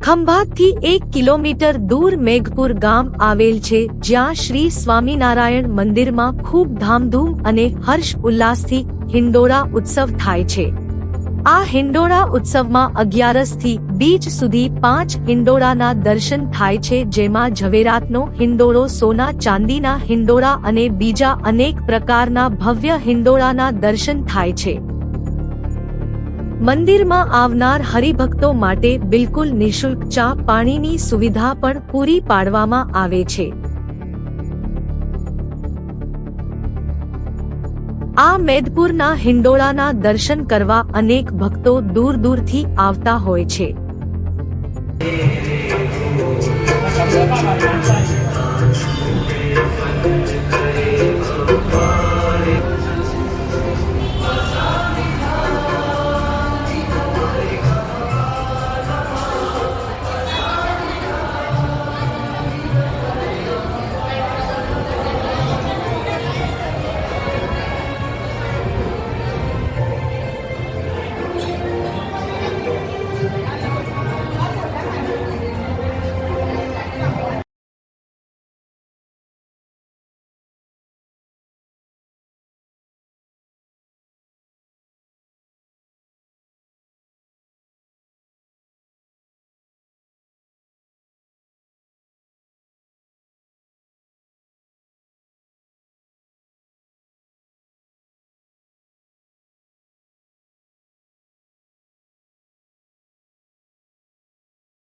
ખંભાતથી 1 kilometre દૂર મેઘપુર ગામ આવેલ છે, જ્યાં શ્રી સ્વામિનારાયણ મંદિરમાં ખૂબ ધામધૂમ અને હર્ષ ઉલ્લાસથી હિંડોળા ઉત્સવ થાય છે। આ હિંડોળા ઉત્સવમાં 11 થી બીજ સુધી 5 હિંડોળાના દર્શન થાય છે, જેમાં ઝવેરાતનો હિંડોળો, સોના ચાંદીના હિંડોળા અને બીજા અનેક પ્રકારના ભવ્ય હિંડોળાના દર્શન થાય છે। મંદિરમાં આવનાર હરિભક્તો માટે બિલકુલ નિઃશુલ્ક ચા પાણીની સુવિધા પણ પૂરી પાડવામાં આવે છે। આ મેઘપુરના હિંડોળાના દર્શન કરવા અનેક ભક્તો દૂર દૂરથી આવતા હોય છે।